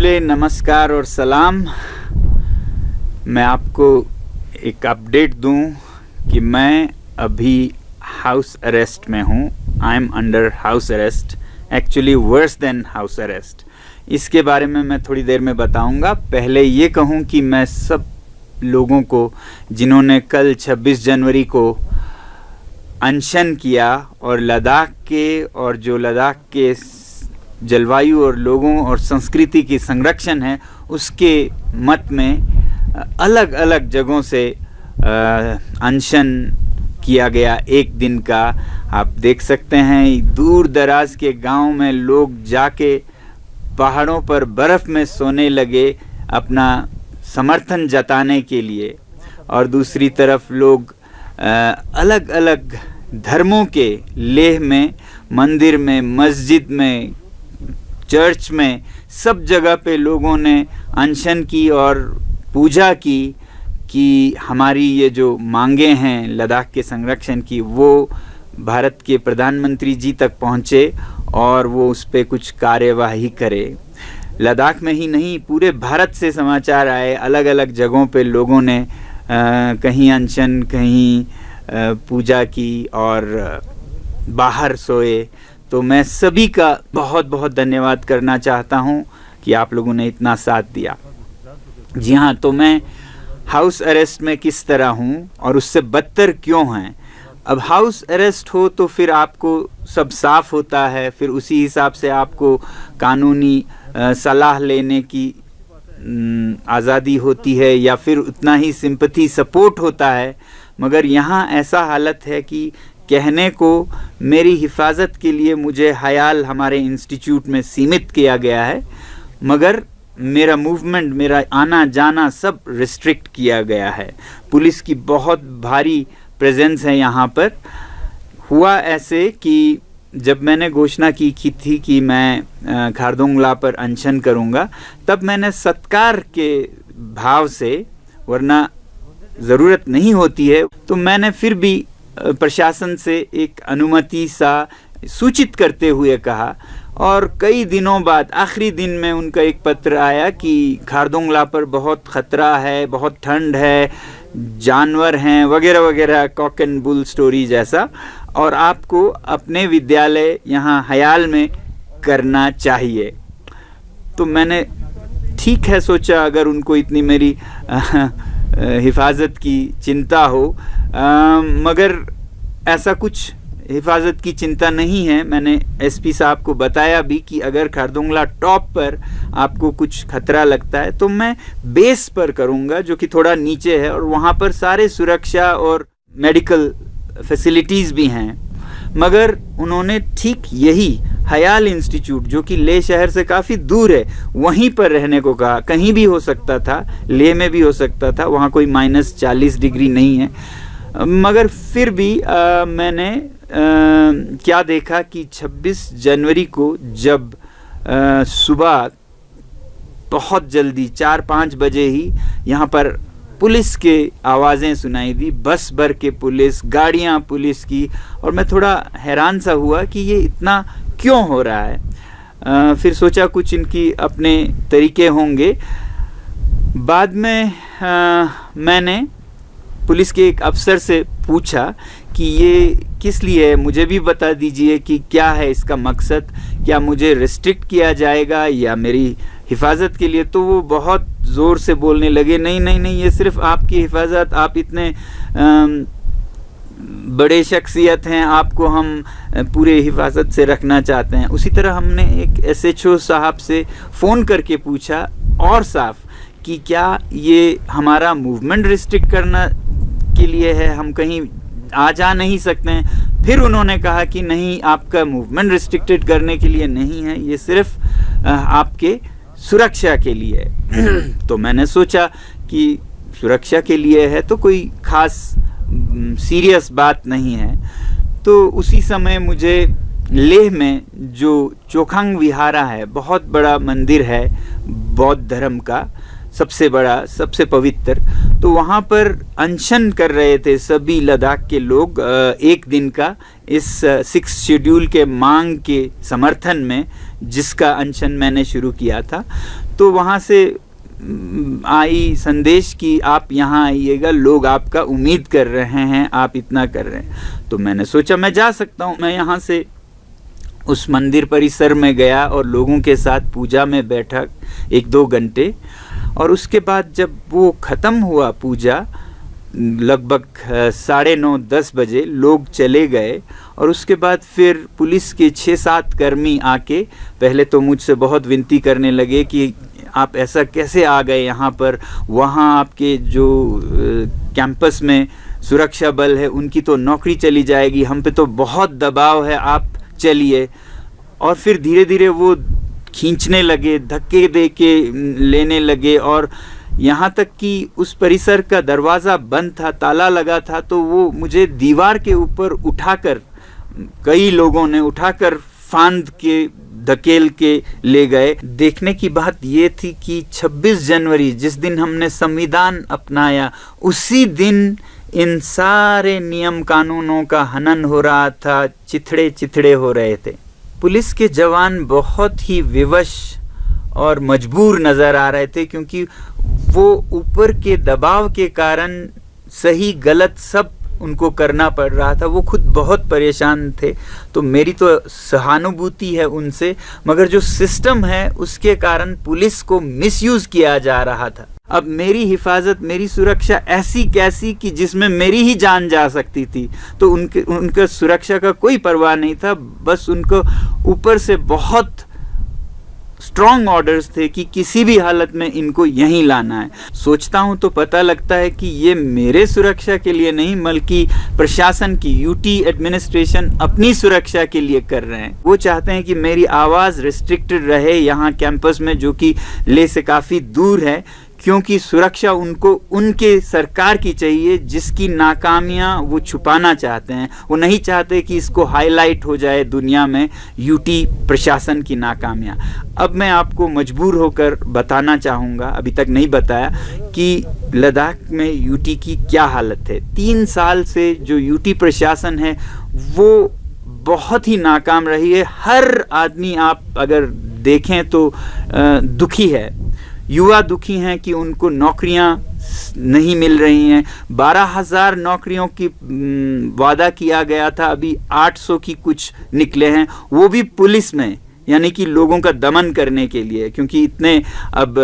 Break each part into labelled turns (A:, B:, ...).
A: नमस्ते, नमस्कार और सलाम। मैं आपको एक अपडेट दूं कि मैं अभी हाउस अरेस्ट में हूं। I am under house arrest, actually worse than house arrest. इसके बारे में मैं थोड़ी देर में बताऊंगा। पहले ये कहूं कि मैं सब लोगों को जिन्होंने कल 26 जनवरी को अनशन किया और लद्दाख के जलवायु और लोगों और संस्कृति की संरक्षण है, उसके मत में अलग अलग जगहों से अनशन किया गया एक दिन का। आप देख सकते हैं दूर दराज के गांव में लोग जाके पहाड़ों पर बर्फ़ में सोने लगे अपना समर्थन जताने के लिए, और दूसरी तरफ लोग अलग अलग धर्मों के लेह में, मंदिर में, मस्जिद में, चर्च में, सब जगह पे लोगों ने अनशन की और पूजा की कि हमारी ये जो मांगे हैं लद्दाख के संरक्षण की, वो भारत के प्रधानमंत्री जी तक पहुँचे और वो उस पर कुछ कार्यवाही करे। लद्दाख में ही नहीं, पूरे भारत से समाचार आए, अलग अलग जगहों पे लोगों ने कहीं अनशन, कहीं पूजा की और बाहर सोए। तो मैं सभी का बहुत बहुत धन्यवाद करना चाहता हूं कि आप लोगों ने इतना साथ दिया। जी हाँ, तो मैं हाउस अरेस्ट में किस तरह हूं और उससे बदतर क्यों हैं। अब हाउस अरेस्ट हो तो फिर आपको सब साफ होता है, फिर उसी हिसाब से आपको कानूनी सलाह लेने की आज़ादी होती है या फिर उतना ही सिंपैथी सपोर्ट होता है। मगर यहाँ ऐसा हालत है कि कहने को मेरी हिफाजत के लिए मुझे हयाल हमारे इंस्टीट्यूट में सीमित किया गया है, मगर मेरा मूवमेंट, मेरा आना जाना सब रिस्ट्रिक्ट किया गया है। पुलिस की बहुत भारी प्रेजेंस है यहाँ पर। हुआ ऐसे कि जब मैंने घोषणा की थी कि मैं खारदुंगला पर अनशन करूँगा, तब मैंने सत्कार के भाव से, वरना ज़रूरत नहीं होती है, तो मैंने फिर भी प्रशासन से एक अनुमति सा सूचित करते हुए कहा। और कई दिनों बाद आखिरी दिन में उनका एक पत्र आया कि खारदुंगला पर बहुत ख़तरा है, बहुत ठंड है, जानवर हैं वगैरह वगैरह, कॉक एंड बुल स्टोरी जैसा, और आपको अपने विद्यालय यहाँ हयाल में करना चाहिए। तो मैंने ठीक है सोचा, अगर उनको इतनी मेरी हिफाजत की चिंता हो, मगर ऐसा कुछ हिफाजत की चिंता नहीं है। मैंने एसपी साहब को बताया भी कि अगर खारदुंगला टॉप पर आपको कुछ खतरा लगता है तो मैं बेस पर करूंगा, जो कि थोड़ा नीचे है, और वहाँ पर सारे सुरक्षा और मेडिकल फैसिलिटीज़ भी हैं। मगर उन्होंने ठीक यही हयाल इंस्टीट्यूट, जो कि लेह शहर से काफ़ी दूर है, वहीं पर रहने को कहा। कहीं भी हो सकता था, लेह में भी हो सकता था, वहाँ कोई -40 डिग्री नहीं है। मगर फिर भी मैंने क्या देखा कि 26 जनवरी को जब सुबह बहुत जल्दी 4-5 बजे ही यहाँ पर पुलिस के आवाज़ें सुनाई दी, बस भर के पुलिस, गाड़ियाँ पुलिस की, और मैं थोड़ा हैरान सा हुआ कि ये इतना क्यों हो रहा है। फिर सोचा कुछ इनकी अपने तरीके होंगे। बाद में मैंने पुलिस के एक अफसर से पूछा कि ये किस लिए है, मुझे भी बता दीजिए कि क्या है इसका मकसद, क्या मुझे रिस्ट्रिक्ट किया जाएगा या मेरी हिफाजत के लिए। तो वो बहुत ज़ोर से बोलने लगे, नहीं नहीं नहीं, ये सिर्फ आपकी हिफाजत, आप इतने बड़े शख्सियत हैं, आपको हम पूरे हिफाजत से रखना चाहते हैं। उसी तरह हमने एक SHO साहब से फ़ोन करके पूछा और साफ कि क्या ये हमारा मूवमेंट रिस्ट्रिक्ट करना के लिए है, हम कहीं आ जा नहीं सकते हैं। फिर उन्होंने कहा कि नहीं, आपका मूवमेंट रिस्ट्रिक्टेड करने के लिए नहीं है, ये सिर्फ आपके सुरक्षा के लिए है। तो मैंने सोचा कि सुरक्षा के लिए है तो कोई ख़ास सीरियस बात नहीं है। तो उसी समय मुझे लेह में जो चोखांग विहारा है, बहुत बड़ा मंदिर है बौद्ध धर्म का, सबसे बड़ा, सबसे पवित्र, तो वहाँ पर अनशन कर रहे थे सभी लद्दाख के लोग एक दिन का, इस 6 शेड्यूल के मांग के समर्थन में, जिसका अनशन मैंने शुरू किया था। तो वहाँ से आई संदेश कि आप यहाँ आइएगा, लोग आपका उम्मीद कर रहे हैं, आप इतना कर रहे हैं। तो मैंने सोचा मैं जा सकता हूँ। मैं यहाँ से उस मंदिर परिसर में गया और लोगों के साथ पूजा में बैठा 1-2 घंटे, और उसके बाद जब वो ख़त्म हुआ पूजा, लगभग 9:30-10 बजे लोग चले गए, और उसके बाद फिर पुलिस के 6-7 कर्मी आके पहले तो मुझसे बहुत विनती करने लगे कि आप ऐसा कैसे आ गए यहाँ पर, वहाँ आपके जो कैंपस में सुरक्षा बल है उनकी तो नौकरी चली जाएगी, हम पे तो बहुत दबाव है, आप चलिए। और फिर धीरे धीरे वो खींचने लगे, धक्के दे के लेने लगे, और यहाँ तक कि उस परिसर का दरवाज़ा बंद था, ताला लगा था, तो वो मुझे दीवार के ऊपर उठाकर, कई लोगों ने उठाकर फांद के धकेल के ले गए। देखने की बात ये थी कि 26 जनवरी जिस दिन हमने संविधान अपनाया, उसी दिन इन सारे नियम कानूनों का हनन हो रहा था, चिथड़े चिथड़े हो रहे थे। पुलिस के जवान बहुत ही विवश और मजबूर नज़र आ रहे थे, क्योंकि वो ऊपर के दबाव के कारण सही गलत सब उनको करना पड़ रहा था। वो खुद बहुत परेशान थे। तो मेरी तो सहानुभूति है उनसे, मगर जो सिस्टम है उसके कारण पुलिस को मिसयूज़ किया जा रहा था। अब मेरी हिफाजत, मेरी सुरक्षा ऐसी कैसी कि जिसमें मेरी ही जान जा सकती थी, तो उनके सुरक्षा का कोई परवाह नहीं था। बस उनको ऊपर से बहुत स्ट्रॉन्ग ऑर्डर्स थे कि किसी भी हालत में इनको यहीं लाना है। सोचता हूँ तो पता लगता है कि ये मेरे सुरक्षा के लिए नहीं, बल्कि प्रशासन की, यूटी एडमिनिस्ट्रेशन अपनी सुरक्षा के लिए कर रहे हैं। वो चाहते हैं कि मेरी आवाज़ रिस्ट्रिक्टेड रहे यहाँ कैंपस में, जो कि ले से काफ़ी दूर है, क्योंकि सुरक्षा उनको उनके सरकार की चाहिए, जिसकी नाकामियां वो छुपाना चाहते हैं। वो नहीं चाहते कि इसको हाईलाइट हो जाए दुनिया में यूटी प्रशासन की नाकामियां। अब मैं आपको मजबूर होकर बताना चाहूँगा, अभी तक नहीं बताया, कि लद्दाख में यूटी की क्या हालत है। 3 साल से जो यूटी प्रशासन है वो बहुत ही नाकाम रही है। हर आदमी आप अगर देखें तो दुखी है। युवा दुखी हैं कि उनको नौकरियां नहीं मिल रही हैं। 12,000 नौकरियों की वादा किया गया था, अभी 800 की कुछ निकले हैं, वो भी पुलिस में, यानी कि लोगों का दमन करने के लिए, क्योंकि इतने अब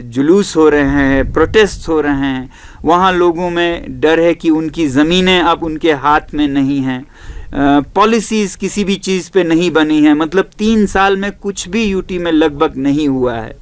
A: जुलूस हो रहे हैं, प्रोटेस्ट हो रहे हैं। वहाँ लोगों में डर है कि उनकी ज़मीनें अब उनके हाथ में नहीं हैं। पॉलिसीज़ किसी भी चीज़ पे नहीं बनी है। मतलब 3 साल में कुछ भी यूटी में लगभग नहीं हुआ है।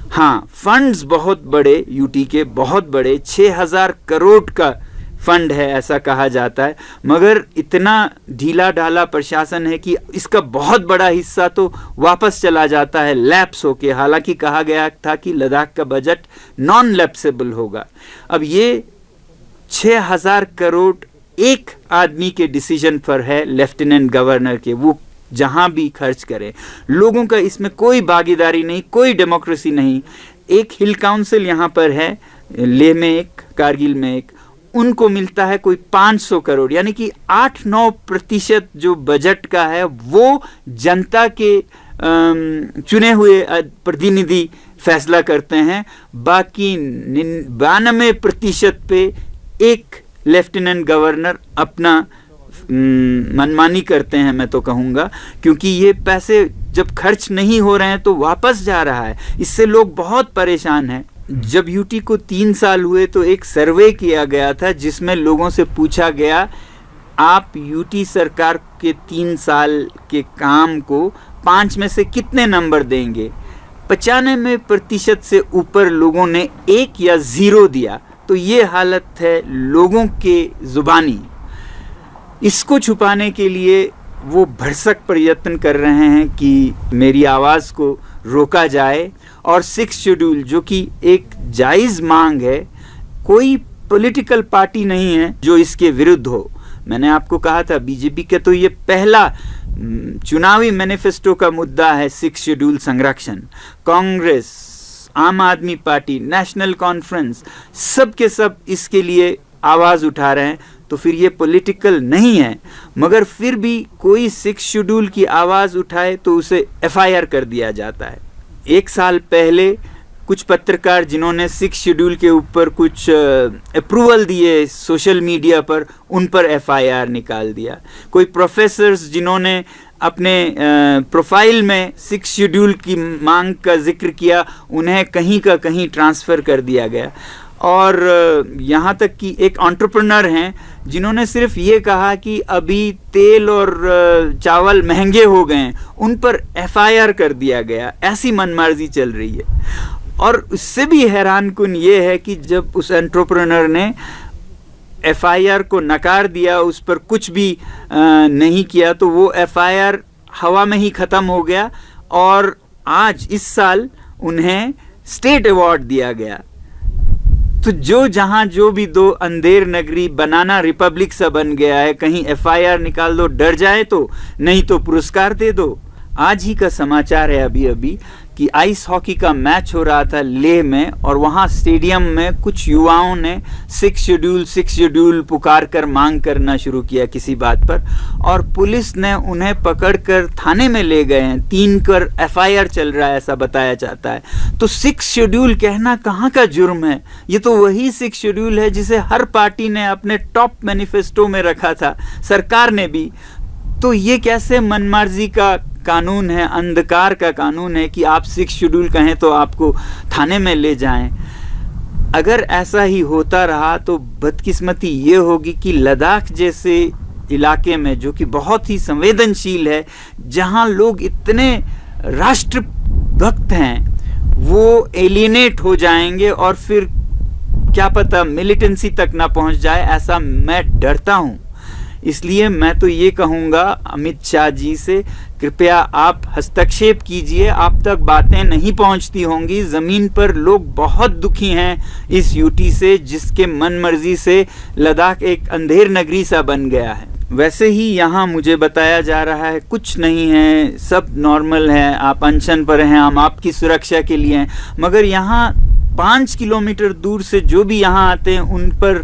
A: हाँ, फंड्स बहुत बड़े, यूटी के बहुत बड़े, 6,000 करोड़ का फंड है ऐसा कहा जाता है, मगर इतना ढीला ढाला प्रशासन है कि इसका बहुत बड़ा हिस्सा तो वापस चला जाता है लैप्स होके। हालांकि कहा गया था कि लद्दाख का बजट नॉन लैप्सेबल होगा। अब ये 6,000 करोड़ एक आदमी के डिसीजन पर है, लेफ्टिनेंट गवर्नर के, वो जहां भी खर्च करें। लोगों का इसमें कोई भागीदारी नहीं, कोई डेमोक्रेसी नहीं। एक हिल काउंसिल यहाँ पर है, लेह में एक, कारगिल में एक, उनको मिलता है कोई 500 करोड़, यानी कि 8-9% जो बजट का है वो जनता के चुने हुए प्रतिनिधि फैसला करते हैं। बाकी 92% पे एक लेफ्टिनेंट गवर्नर अपना मनमानी करते हैं, मैं तो कहूँगा, क्योंकि ये पैसे जब खर्च नहीं हो रहे हैं तो वापस जा रहा है। इससे लोग बहुत परेशान हैं। जब यूटी को 3 साल हुए तो एक सर्वे किया गया था जिसमें लोगों से पूछा गया, आप यूटी सरकार के 3 साल के काम को 5 में से कितने नंबर देंगे। 95% से ऊपर लोगों ने 1 या 0 दिया। तो ये हालत है लोगों के जुबानी। इसको छुपाने के लिए वो भरसक प्रयत्न कर रहे हैं कि मेरी आवाज़ को रोका जाए। और 6 शेड्यूल जो कि एक जायज़ मांग है, कोई पॉलिटिकल पार्टी नहीं है जो इसके विरुद्ध हो। मैंने आपको कहा था बीजेपी के तो ये पहला चुनावी मैनिफेस्टो का मुद्दा है 6 शेड्यूल संरक्षण। कांग्रेस, आम आदमी पार्टी, नेशनल कॉन्फ्रेंस, सब के सब इसके लिए आवाज़ उठा रहे हैं। तो फिर ये पॉलिटिकल नहीं है, मगर फिर भी कोई 6 शेड्यूल की आवाज़ उठाए तो उसे FIR कर दिया जाता है। 1 साल पहले कुछ पत्रकार जिन्होंने 6 शेड्यूल के ऊपर कुछ अप्रूवल दिए सोशल मीडिया पर, उन पर एफआईआर निकाल दिया। कोई प्रोफेसर्स जिन्होंने अपने प्रोफाइल में 6 शेड्यूल की मांग का जिक्र किया, उन्हें कहीं का कहीं ट्रांसफ़र कर दिया गया। और यहाँ तक कि एक एंटरप्रेन्योर हैं जिन्होंने सिर्फ ये कहा कि अभी तेल और चावल महंगे हो गए हैं, उन पर एफआईआर कर दिया गया। ऐसी मनमर्जी चल रही है। और उससे भी हैरानकुन ये है कि जब उस एंटरप्रेन्योर ने एफआईआर को नकार दिया, उस पर कुछ भी नहीं किया, तो वो एफआईआर हवा में ही ख़त्म हो गया। और आज इस साल उन्हें स्टेट अवार्ड दिया गया। तो जहां जो भी दो, अंधेर नगरी बनाना रिपब्लिक सा बन गया है। कहीं एफआईआर निकाल दो, डर जाए तो, नहीं तो पुरस्कार दे दो। आज ही का समाचार है अभी कि आइस हॉकी का मैच हो रहा था लेह में, और वहां स्टेडियम में कुछ युवाओं ने 6 शेड्यूल पुकार कर मांग करना शुरू किया किसी बात पर, और पुलिस ने उन्हें पकड़कर थाने में ले गए हैं। 3 कर एफआईआर चल रहा है, ऐसा बताया जाता है। तो 6 शेड्यूल कहना कहाँ का जुर्म है? ये तो वही 6 शेड्यूल है जिसे हर पार्टी ने अपने टॉप मैनिफेस्टो में रखा था, सरकार ने भी। तो ये कैसे मनमर्जी का कानून है, अंधकार का कानून है कि आप 6 शेड्यूल कहें तो आपको थाने में ले जाएं। अगर ऐसा ही होता रहा तो बदकिस्मती ये होगी कि लद्दाख जैसे इलाके में, जो कि बहुत ही संवेदनशील है, जहां लोग इतने राष्ट्रभक्त हैं, वो एलियनेट हो जाएंगे और फिर क्या पता मिलिटेंसी तक ना पहुंच जाए, ऐसा मैं डरता हूं। इसलिए मैं तो ये कहूँगा अमित शाह जी से, कृपया आप हस्तक्षेप कीजिए। आप तक बातें नहीं पहुँचती होंगी, ज़मीन पर लोग बहुत दुखी हैं इस यूटी से, जिसके मन मर्जी से लद्दाख एक अंधेर नगरी सा बन गया है। वैसे ही यहाँ मुझे बताया जा रहा है कुछ नहीं है, सब नॉर्मल है, आप अनशन पर हैं, हम आपकी सुरक्षा के लिए हैं। मगर यहाँ 5 किलोमीटर दूर से जो भी यहाँ आते हैं उन पर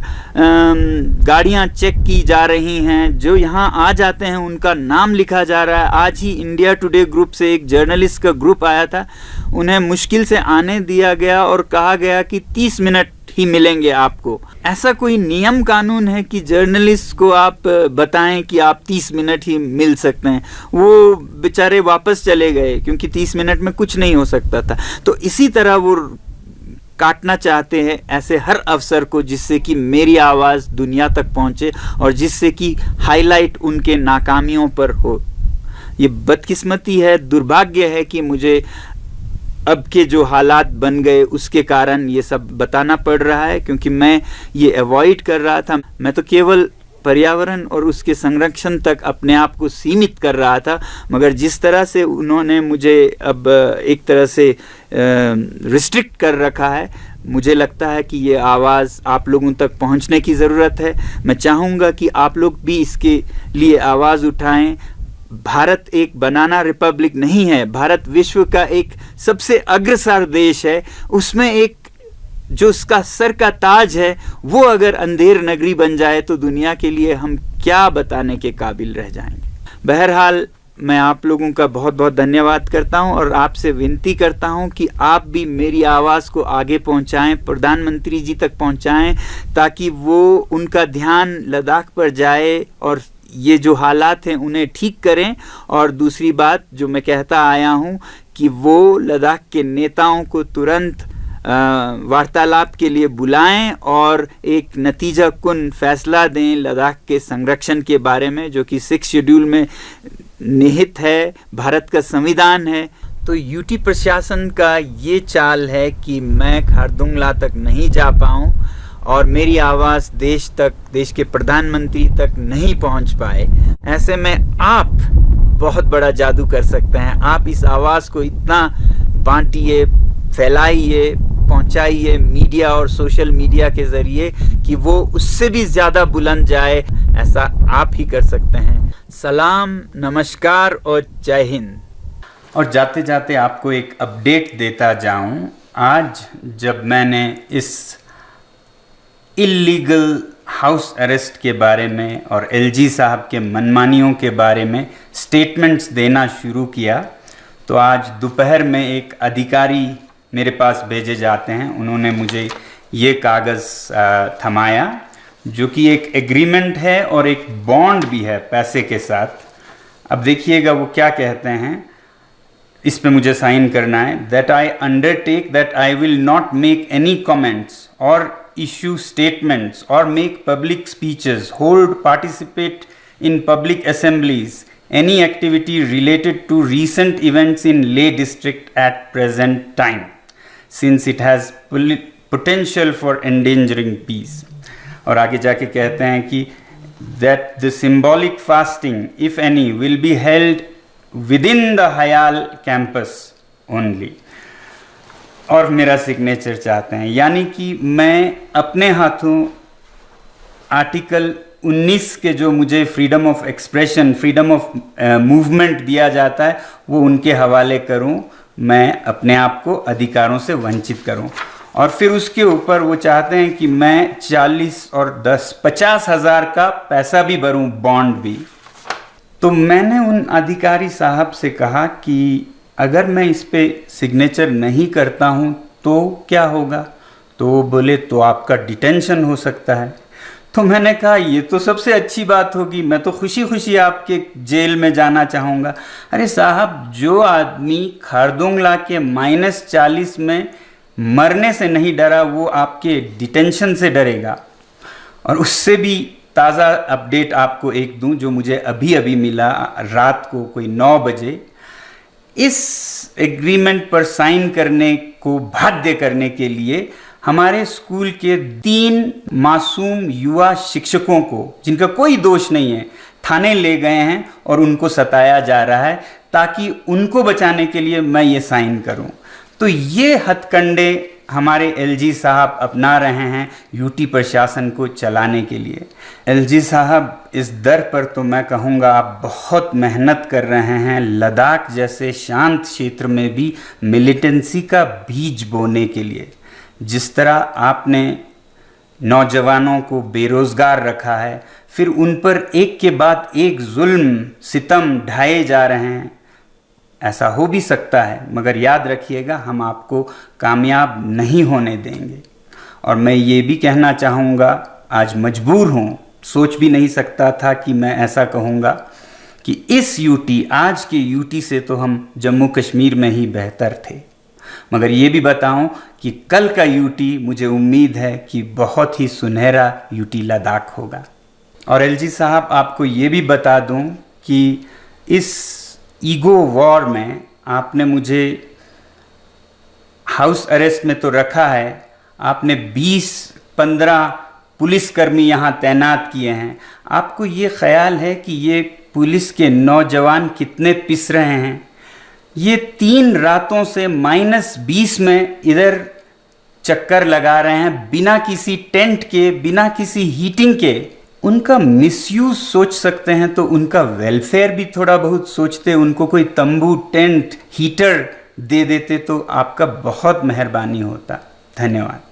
A: गाड़ियाँ चेक की जा रही हैं। जो यहाँ आ जाते हैं उनका नाम लिखा जा रहा है। आज ही इंडिया टुडे ग्रुप से एक जर्नलिस्ट का ग्रुप आया था, उन्हें मुश्किल से आने दिया गया और कहा गया कि 30 मिनट ही मिलेंगे आपको। ऐसा कोई नियम कानून है कि जर्नलिस्ट को आप बताएं कि आप 30 मिनट ही मिल सकते हैं? वो बेचारे वापस चले गए क्योंकि 30 मिनट में कुछ नहीं हो सकता था। तो इसी तरह वो काटना चाहते हैं ऐसे हर अवसर को, जिससे कि मेरी आवाज़ दुनिया तक पहुंचे और जिससे कि हाईलाइट उनके नाकामियों पर हो। ये बदकिस्मती है, दुर्भाग्य है कि मुझे अब के जो हालात बन गए उसके कारण ये सब बताना पड़ रहा है, क्योंकि मैं ये अवॉइड कर रहा था। मैं तो केवल पर्यावरण और उसके संरक्षण तक अपने आप को सीमित कर रहा था, मगर जिस तरह से उन्होंने मुझे अब एक तरह से रिस्ट्रिक्ट कर रखा है, मुझे लगता है कि ये आवाज़ आप लोगों तक पहुंचने की ज़रूरत है। मैं चाहूँगा कि आप लोग भी इसके लिए आवाज़ उठाएं। भारत एक बनाना रिपब्लिक नहीं है, भारत विश्व का एक सबसे अग्रसर देश है। उसमें एक जो उसका सर का ताज है, वो अगर अंधेर नगरी बन जाए तो दुनिया के लिए हम क्या बताने के काबिल रह जाएंगे। बहरहाल मैं आप लोगों का बहुत बहुत धन्यवाद करता हूं और आपसे विनती करता हूं कि आप भी मेरी आवाज़ को आगे पहुंचाएं, प्रधानमंत्री जी तक पहुंचाएं, ताकि वो उनका ध्यान लद्दाख पर जाए और ये जो हालात हैं उन्हें ठीक करें। और दूसरी बात जो मैं कहता आया हूं कि वो लद्दाख के नेताओं को तुरंत वार्तालाप के लिए बुलाएं और एक नतीजा कुन फैसला दें लद्दाख के संरक्षण के बारे में, जो कि 6 शेड्यूल में निहित है, भारत का संविधान है। तो यूटी प्रशासन का ये चाल है कि मैं खारदुंगला तक नहीं जा पाऊँ और मेरी आवाज़ देश तक, देश के प्रधानमंत्री तक नहीं पहुंच पाए। ऐसे में आप बहुत बड़ा जादू कर सकते हैं। आप इस आवाज़ को इतना बांटिए, फैलाइए, पहुंचाइए मीडिया और सोशल मीडिया के ज़रिए कि वो उससे भी ज़्यादा बुलंद जाए। ऐसा आप ही कर सकते हैं। सलाम, नमस्कार और जय हिंद। और जाते जाते आपको एक अपडेट देता जाऊं। आज जब मैंने इस इल्लीगल हाउस अरेस्ट के बारे में और एलजी साहब के मनमानियों के बारे में स्टेटमेंट्स देना शुरू किया, तो आज दोपहर में एक अधिकारी मेरे पास भेजे जाते हैं। उन्होंने मुझे ये कागज़ थमाया जो कि एक एग्रीमेंट है और एक बॉन्ड भी है पैसे के साथ। अब देखिएगा वो क्या कहते हैं, इस पे मुझे साइन करना है। That I undertake that I will not make any comments और इशू स्टेटमेंट्स और make public speeches, hold participate in public assemblies, any activity related to recent events in Leh district at present time, since it has potential for endangering peace. और आगे जाके कहते हैं कि that the symbolic fasting, if any, will be held within the Hayal campus only. और मेरा signature चाहते हैं, यानी कि मैं अपने हाथों आर्टिकल 19 के जो मुझे freedom of expression, freedom of movement दिया जाता है वो उनके हवाले करूं, मैं अपने आप को अधिकारों से वंचित करूं। और फिर उसके ऊपर वो चाहते हैं कि मैं 40 और 10 50,000 का पैसा भी भरूं, बॉन्ड भी। तो मैंने उन अधिकारी साहब से कहा कि अगर मैं इस पे सिग्नेचर नहीं करता हूं तो क्या होगा? तो वो बोले तो आपका डिटेंशन हो सकता है। तो मैंने कहा ये तो सबसे अच्छी बात होगी, मैं तो खुशी खुशी आपके जेल में जाना चाहूँगा। अरे साहब, जो आदमी खारदोंगला के -40 में मरने से नहीं डरा वो आपके डिटेंशन से डरेगा। और उससे भी ताज़ा अपडेट आपको एक दूं जो मुझे अभी अभी मिला रात को कोई 9 बजे। इस एग्रीमेंट पर साइन करने को बाध्य करने के लिए हमारे स्कूल के 3 मासूम युवा शिक्षकों को, जिनका कोई दोष नहीं है, थाने ले गए हैं और उनको सताया जा रहा है ताकि उनको बचाने के लिए मैं ये साइन करूं। तो ये हथकंडे हमारे एलजी साहब अपना रहे हैं यूटी प्रशासन को चलाने के लिए। एलजी साहब, इस दर पर तो मैं कहूँगा आप बहुत मेहनत कर रहे हैं लद्दाख जैसे शांत क्षेत्र में भी मिलिटेंसी का बीज बोने के लिए। जिस तरह आपने नौजवानों को बेरोज़गार रखा है, फिर उन पर एक के बाद एक जुल्म सितम ढाए जा रहे हैं, ऐसा हो भी सकता है, मगर याद रखिएगा हम आपको कामयाब नहीं होने देंगे। और मैं ये भी कहना चाहूँगा, आज मजबूर हूँ, सोच भी नहीं सकता था कि मैं ऐसा कहूँगा कि इस यूटी, आज के यूटी से तो हम जम्मू कश्मीर में ही बेहतर थे। मगर ये भी बताऊं कि कल का यूटी मुझे उम्मीद है कि बहुत ही सुनहरा यूटी लद्दाख होगा। और एलजी साहब, आपको ये भी बता दूं कि इस ईगो वॉर में आपने मुझे हाउस अरेस्ट में तो रखा है, आपने 20-15 पुलिसकर्मी यहाँ तैनात किए हैं। आपको ये ख्याल है कि ये पुलिस के नौजवान कितने पिस रहे हैं? ये 3 रातों से -20 में इधर चक्कर लगा रहे हैं, बिना किसी टेंट के, बिना किसी हीटिंग के। उनका मिसयूज सोच सकते हैं तो उनका वेलफेयर भी थोड़ा बहुत सोचते, उनको कोई तंबू, टेंट, हीटर दे देते तो आपका बहुत मेहरबानी होता। धन्यवाद।